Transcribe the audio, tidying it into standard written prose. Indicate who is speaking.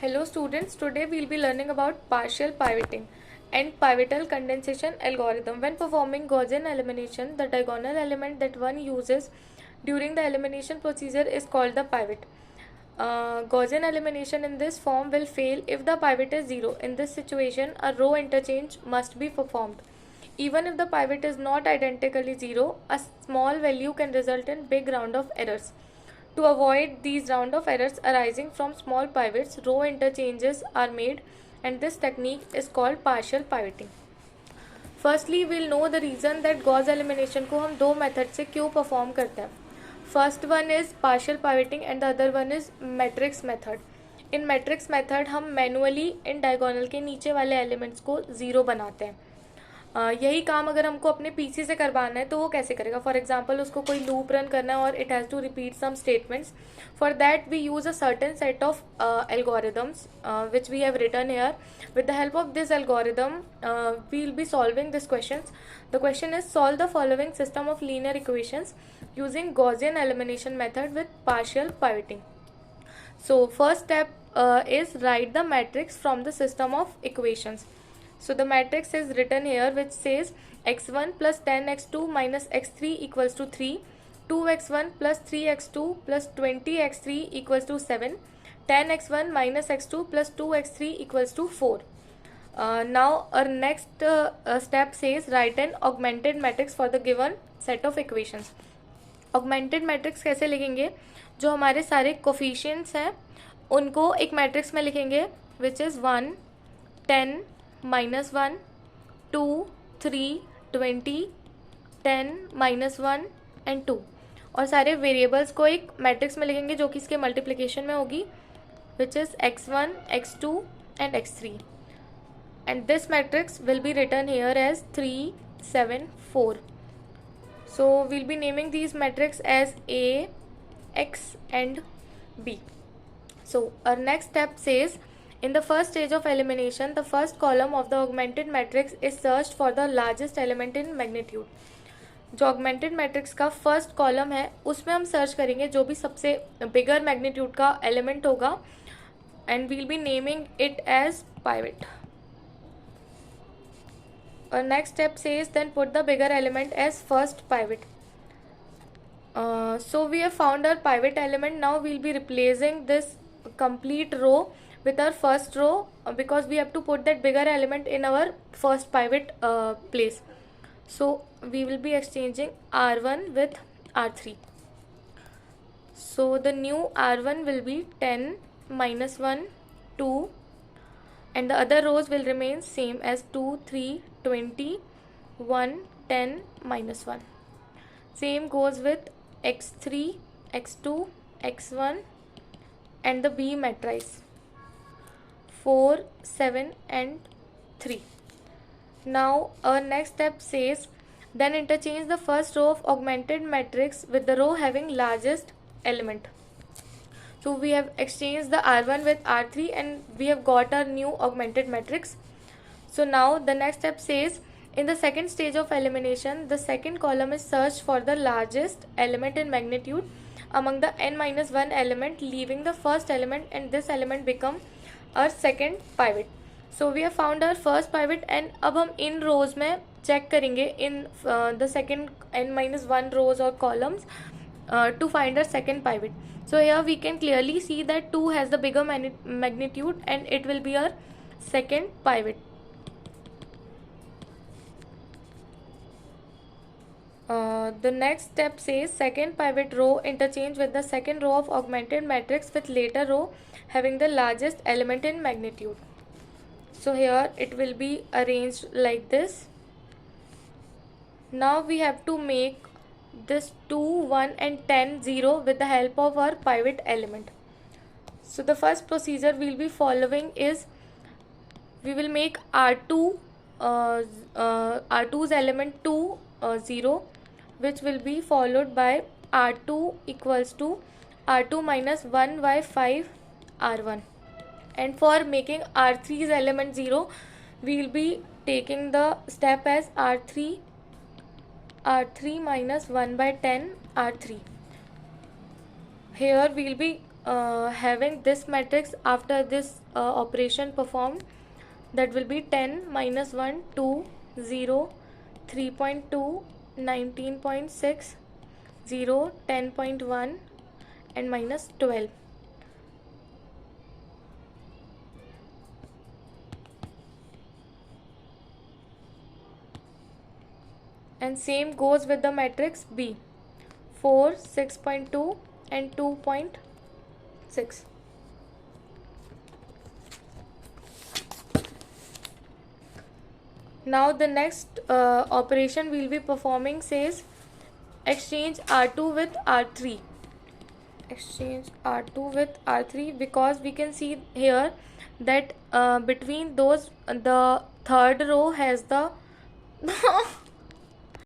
Speaker 1: Hello students, today we will be learning about partial pivoting and pivotal condensation algorithm. When performing Gaussian elimination, the diagonal element that one uses during the elimination procedure is called the pivot. Gaussian elimination in this form will fail if the pivot is 0. In this situation, a row interchange must be performed. Even if the pivot is not identically 0, a small value can result in big round of errors. To avoid these round of errors arising from small pivots, row interchanges are made and this technique is called partial pivoting. Firstly, we'll know the reason that Gauss elimination को हम दो method से क्यों perform करते हैं. First one is partial pivoting and the other one is matrix method. In matrix method हम manually इन diagonal के नीचे वाले एलिमेंट्स को ज़ीरो बनाते हैं. यही काम अगर हमको अपने पीसी से करवाना है तो वो कैसे करेगा. फॉर एग्जाम्पल उसको कोई लूप रन करना है और it has to repeat some statements. For that we use a certain set of algorithms which we have written here. With the help of this algorithm, we will be solving these questions. The question is solve the following system of linear equations using Gaussian elimination method with partial pivoting. So first step is write the matrix from the system of equations. So the matrix is written here which says x1 plus 10x2 minus x3 equals to 3, 2x1 plus 3x2 plus 20x3 equals to 7, 10x1 minus x2 plus 2x3 equals to 4. Now our next step says write an augmented matrix for the given set of equations. Augmented matrix कैसे लिखेंगे. जो हमारे सारे coefficients हैं उनको एक matrix में लिखेंगे विच इज़ 1, 10, -1, 2, 3, 20, 10, -1 एंड 2. और सारे वेरिएबल्स को एक मैट्रिक्स में लिखेंगे जो कि इसके मल्टीप्लिकेशन में होगी which is x1, x2 and x3. And this matrix will be written here as 3, 7, 4. So we'll be naming these matrix as A, X and B. So our next step says in the first stage of elimination, the first column of the augmented matrix is searched for the largest element in magnitude. जो augmented matrix का first column है उसमें हम search करेंगे जो भी सबसे बिगर magnitude का एलिमेंट होगा and we'll be naming it as pivot. Our next step says then put the bigger element as first pivot. So we have found our pivot element. Now we'll be replacing this complete row with our first row because we have to put that bigger element in our first pivot place. So we will be exchanging R1 with R3. So the new R1 will be 10, -1, 2 and the other rows will remain same as 2, 3, 20, 1, 10, -1. Same goes with x3, x2, x1 and the B matrice 4, 7 and 3. Now our next step says then interchange the first row of augmented matrix with the row having largest element. So we have exchanged the R1 with R3 and we have got our new augmented matrix. So now the next step says in the second stage of elimination, the second column is searched for the largest element in magnitude among the n-1 element, leaving the first element and this element become our second pivot. So we have found our first pivot and अब हम इन rows में check करेंगे in the second n-1 rows or columns to find our second pivot. So here we can clearly see that 2 has the bigger magnitude and it will be our second pivot. The next step says second pivot row interchange with the second row of augmented matrix with later row having the largest element in magnitude. So here it will be arranged like this. Now we have to make this 2, 1 and 10 0 with the help of our pivot element. So the first procedure we will be following is we will make R2 R2's element 2 0 which will be followed by R2 equals to R2 minus 1 by 5 R1. And for making R3's element 0 we will be taking the step as R3 minus 1 by 10 R3. Here we will be having this matrix after this operation performed, that will be 10 minus 1 2 0 3.2 19.6 0 10.1 and minus 12. And same goes with the matrix B, 4 6.2 and 2.6. Now the next operation we'll be performing says exchange R2 with R3. Exchange R2 with R3, because we can see here that between those the third row has the